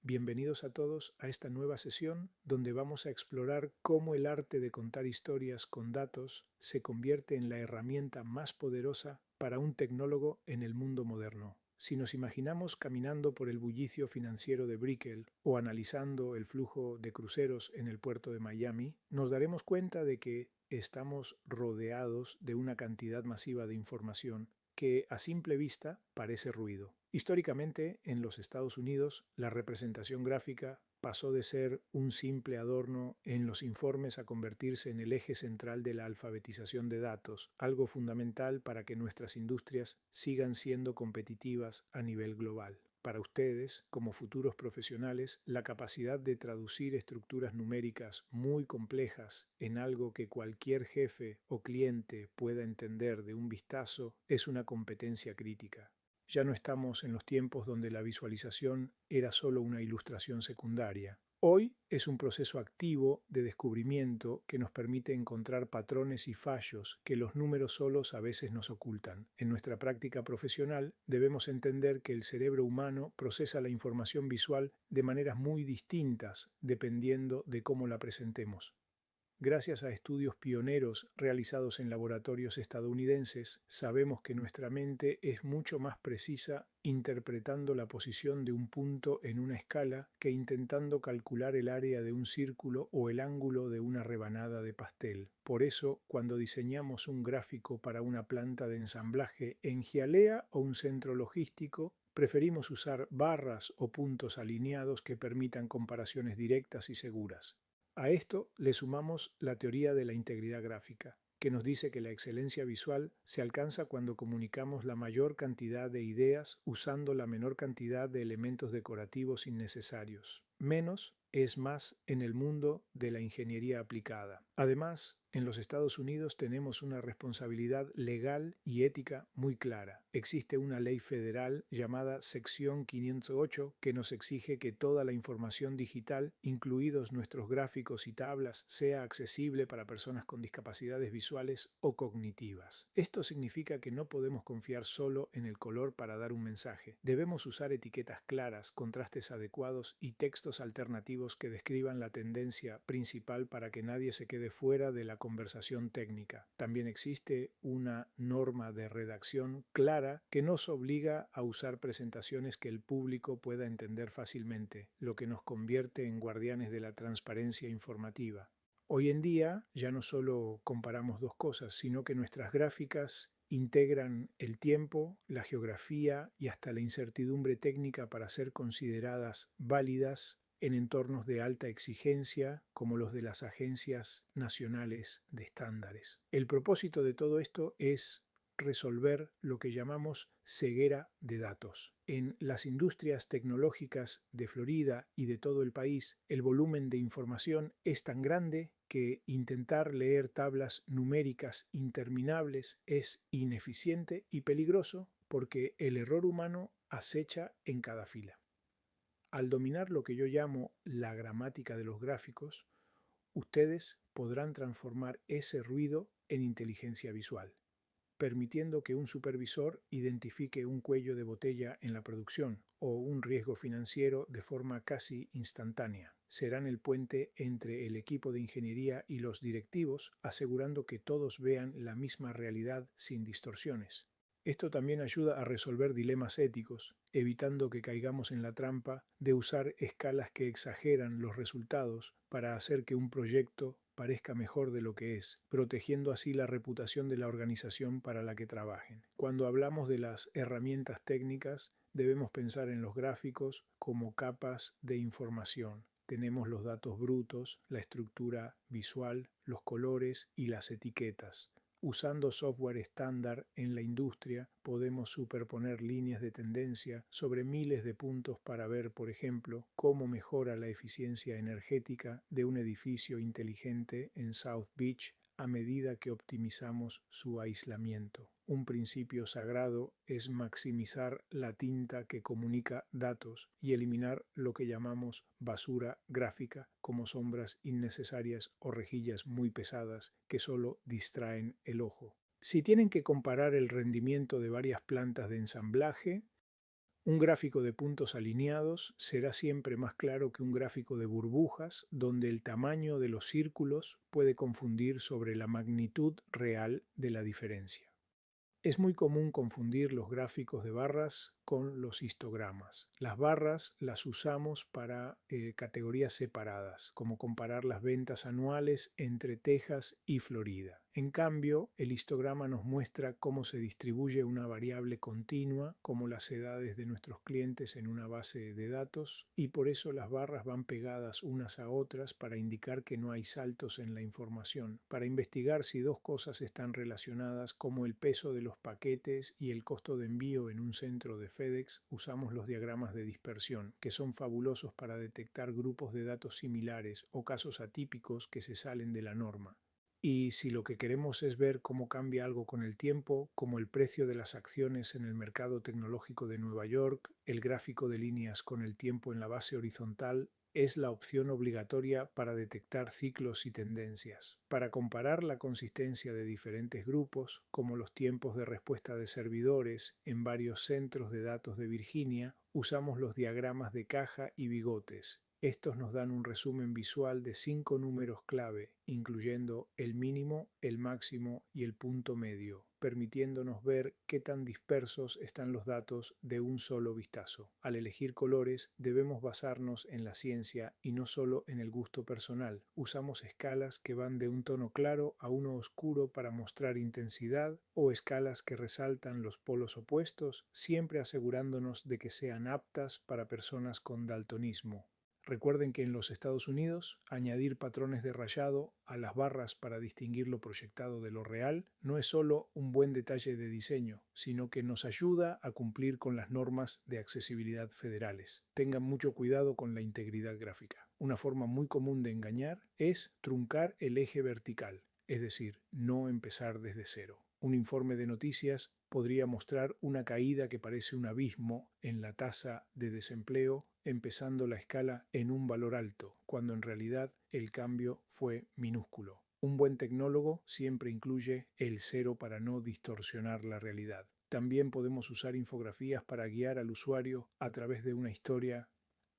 Bienvenidos a todos a esta nueva sesión donde vamos a explorar cómo el arte de contar historias con datos se convierte en la herramienta más poderosa para un tecnólogo en el mundo moderno. Si nos imaginamos caminando por el bullicio financiero de Brickell o analizando el flujo de cruceros en el puerto de Miami, nos daremos cuenta de que estamos rodeados de una cantidad masiva de información que a simple vista parece ruido. Históricamente, en los Estados Unidos, la representación gráfica pasó de ser un simple adorno en los informes a convertirse en el eje central de la alfabetización de datos, algo fundamental para que nuestras industrias sigan siendo competitivas a nivel global. Para ustedes, como futuros profesionales, la capacidad de traducir estructuras numéricas muy complejas en algo que cualquier jefe o cliente pueda entender de un vistazo es una competencia crítica. Ya no estamos en los tiempos donde la visualización era solo una ilustración secundaria. Hoy es un proceso activo de descubrimiento que nos permite encontrar patrones y fallos que los números solos a veces nos ocultan. En nuestra práctica profesional debemos entender que el cerebro humano procesa la información visual de maneras muy distintas dependiendo de cómo la presentemos. Gracias a estudios pioneros realizados en laboratorios estadounidenses, sabemos que nuestra mente es mucho más precisa interpretando la posición de un punto en una escala que intentando calcular el área de un círculo o el ángulo de una rebanada de pastel. Por eso, cuando diseñamos un gráfico para una planta de ensamblaje en Hialeah o un centro logístico, preferimos usar barras o puntos alineados que permitan comparaciones directas y seguras. A esto le sumamos la teoría de la integridad gráfica, que nos dice que la excelencia visual se alcanza cuando comunicamos la mayor cantidad de ideas usando la menor cantidad de elementos decorativos innecesarios. Menos es más en el mundo de la ingeniería aplicada. Además, en los Estados Unidos tenemos una responsabilidad legal y ética muy clara. Existe una ley federal llamada Sección 508 que nos exige que toda la información digital, incluidos nuestros gráficos y tablas, sea accesible para personas con discapacidades visuales o cognitivas. Esto significa que no podemos confiar solo en el color para dar un mensaje. Debemos usar etiquetas claras, contrastes adecuados y textos alternativos que describan la tendencia principal para que nadie se quede fuera de la conversación técnica. También existe una norma de redacción clara que nos obliga a usar presentaciones que el público pueda entender fácilmente, lo que nos convierte en guardianes de la transparencia informativa. Hoy en día ya no solo comparamos dos cosas, sino que nuestras gráficas integran el tiempo, la geografía y hasta la incertidumbre técnica para ser consideradas válidas en entornos de alta exigencia como los de las agencias nacionales de estándares. El propósito de todo esto es resolver lo que llamamos ceguera de datos. En las industrias tecnológicas de Florida y de todo el país, el volumen de información es tan grande que intentar leer tablas numéricas interminables es ineficiente y peligroso porque el error humano acecha en cada fila. Al dominar lo que yo llamo la gramática de los gráficos, ustedes podrán transformar ese ruido en inteligencia visual, permitiendo que un supervisor identifique un cuello de botella en la producción o un riesgo financiero de forma casi instantánea. Serán el puente entre el equipo de ingeniería y los directivos, asegurando que todos vean la misma realidad sin distorsiones. Esto también ayuda a resolver dilemas éticos, evitando que caigamos en la trampa de usar escalas que exageran los resultados para hacer que un proyecto parezca mejor de lo que es, protegiendo así la reputación de la organización para la que trabajen. Cuando hablamos de las herramientas técnicas, debemos pensar en los gráficos como capas de información. Tenemos los datos brutos, la estructura visual, los colores y las etiquetas. Usando software estándar en la industria, podemos superponer líneas de tendencia sobre miles de puntos para ver, por ejemplo, cómo mejora la eficiencia energética de un edificio inteligente en South Beach a medida que optimizamos su aislamiento. Un principio sagrado es maximizar la tinta que comunica datos y eliminar lo que llamamos basura gráfica, como sombras innecesarias o rejillas muy pesadas que solo distraen el ojo. Si tienen que comparar el rendimiento de varias plantas de ensamblaje, Un gráfico de puntos alineados será siempre más claro que un gráfico de burbujas, donde el tamaño de los círculos puede confundir sobre la magnitud real de la diferencia. Es muy común confundir los gráficos de barras con los histogramas. Las barras las usamos para categorías separadas, como comparar las ventas anuales entre Texas y Florida. En cambio, el histograma nos muestra cómo se distribuye una variable continua, como las edades de nuestros clientes en una base de datos, y por eso las barras van pegadas unas a otras para indicar que no hay saltos en la información, para investigar si dos cosas están relacionadas, como el peso de los paquetes y el costo de envío en un centro de FedEx. Usamos los diagramas de dispersión, que son fabulosos para detectar grupos de datos similares o casos atípicos que se salen de la norma. Y si lo que queremos es ver cómo cambia algo con el tiempo, como el precio de las acciones en el mercado tecnológico de Nueva York, el gráfico de líneas con el tiempo en la base horizontal es la opción obligatoria para detectar ciclos y tendencias. Para comparar la consistencia de diferentes grupos, como los tiempos de respuesta de servidores en varios centros de datos de Virginia, usamos los diagramas de caja y bigotes. Estos nos dan un resumen visual de 5 números clave, incluyendo el mínimo, el máximo y el punto medio, permitiéndonos ver qué tan dispersos están los datos de un solo vistazo. Al elegir colores, debemos basarnos en la ciencia y no solo en el gusto personal. Usamos escalas que van de un tono claro a uno oscuro para mostrar intensidad, o escalas que resaltan los polos opuestos, siempre asegurándonos de que sean aptas para personas con daltonismo. Recuerden que en los Estados Unidos, añadir patrones de rayado a las barras para distinguir lo proyectado de lo real no es solo un buen detalle de diseño, sino que nos ayuda a cumplir con las normas de accesibilidad federales. Tengan mucho cuidado con la integridad gráfica. Una forma muy común de engañar es truncar el eje vertical, es decir, no empezar desde cero. Un informe de noticias podría mostrar una caída que parece un abismo en la tasa de desempleo, empezando la escala en un valor alto, cuando en realidad el cambio fue minúsculo. Un buen tecnólogo siempre incluye el cero para no distorsionar la realidad. También podemos usar infografías para guiar al usuario a través de una historia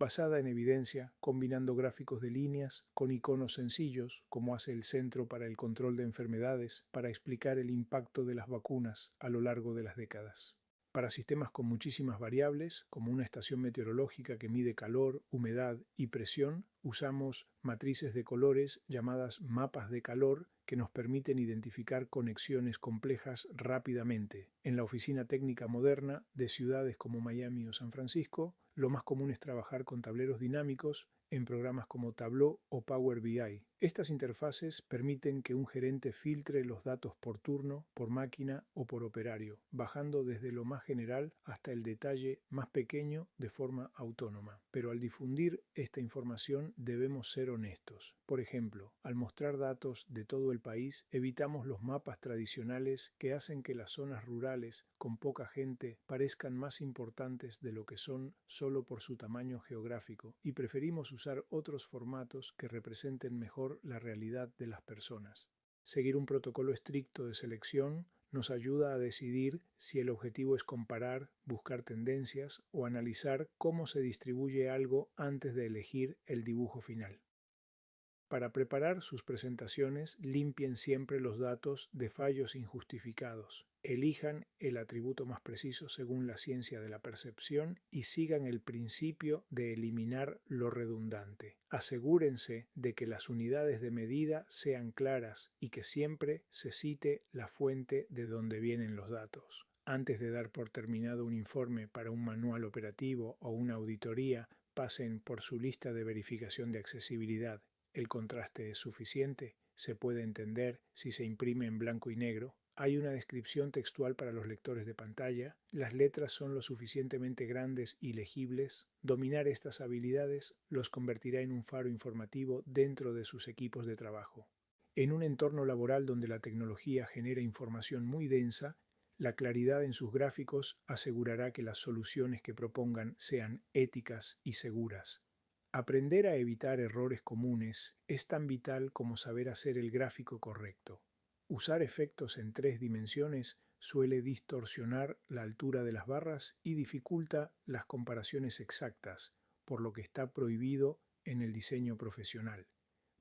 basada en evidencia, combinando gráficos de líneas con iconos sencillos, como hace el Centro para el Control de Enfermedades, para explicar el impacto de las vacunas a lo largo de las décadas. Para sistemas con muchísimas variables, como una estación meteorológica que mide calor, humedad y presión, usamos matrices de colores llamadas mapas de calor que nos permiten identificar conexiones complejas rápidamente. En la oficina técnica moderna de ciudades como Miami o San Francisco, lo más común es trabajar con tableros dinámicos en programas como Tableau o Power BI. Estas interfaces permiten que un gerente filtre los datos por turno, por máquina o por operario, bajando desde lo más general hasta el detalle más pequeño de forma autónoma. Pero al difundir esta información debemos ser honestos. Por ejemplo, al mostrar datos de todo el país, evitamos los mapas tradicionales que hacen que las zonas rurales con poca gente parezcan más importantes de lo que son solo por su tamaño geográfico, y preferimos usar otros formatos que representen mejor la realidad de las personas. Seguir un protocolo estricto de selección nos ayuda a decidir si el objetivo es comparar, buscar tendencias o analizar cómo se distribuye algo antes de elegir el dibujo final. Para preparar sus presentaciones, limpien siempre los datos de fallos injustificados. Elijan el atributo más preciso según la ciencia de la percepción y sigan el principio de eliminar lo redundante. Asegúrense de que las unidades de medida sean claras y que siempre se cite la fuente de donde vienen los datos. Antes de dar por terminado un informe para un manual operativo o una auditoría, pasen por su lista de verificación de accesibilidad. El contraste es suficiente, se puede entender si se imprime en blanco y negro. Hay una descripción textual para los lectores de pantalla, las letras son lo suficientemente grandes y legibles. Dominar estas habilidades los convertirá en un faro informativo dentro de sus equipos de trabajo. En un entorno laboral donde la tecnología genera información muy densa, la claridad en sus gráficos asegurará que las soluciones que propongan sean éticas y seguras. Aprender a evitar errores comunes es tan vital como saber hacer el gráfico correcto. Usar efectos en 3 dimensiones suele distorsionar la altura de las barras y dificulta las comparaciones exactas, por lo que está prohibido en el diseño profesional.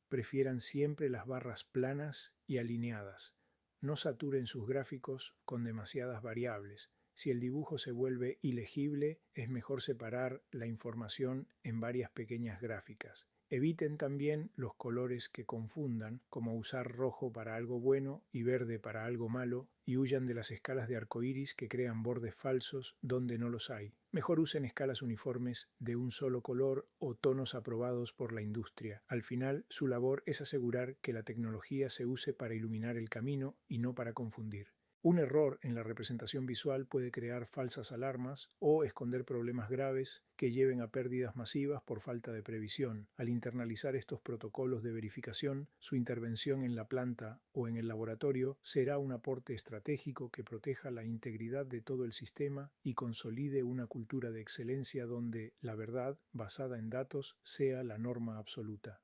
Prefieran siempre las barras planas y alineadas. No saturen sus gráficos con demasiadas variables. Si el dibujo se vuelve ilegible, es mejor separar la información en varias pequeñas gráficas. Eviten también los colores que confundan, como usar rojo para algo bueno y verde para algo malo, y huyan de las escalas de arcoíris que crean bordes falsos donde no los hay. Mejor usen escalas uniformes de un solo color o tonos aprobados por la industria. Al final, su labor es asegurar que la tecnología se use para iluminar el camino y no para confundir. Un error en la representación visual puede crear falsas alarmas o esconder problemas graves que lleven a pérdidas masivas por falta de previsión. Al internalizar estos protocolos de verificación, su intervención en la planta o en el laboratorio será un aporte estratégico que proteja la integridad de todo el sistema y consolide una cultura de excelencia donde la verdad, basada en datos, sea la norma absoluta.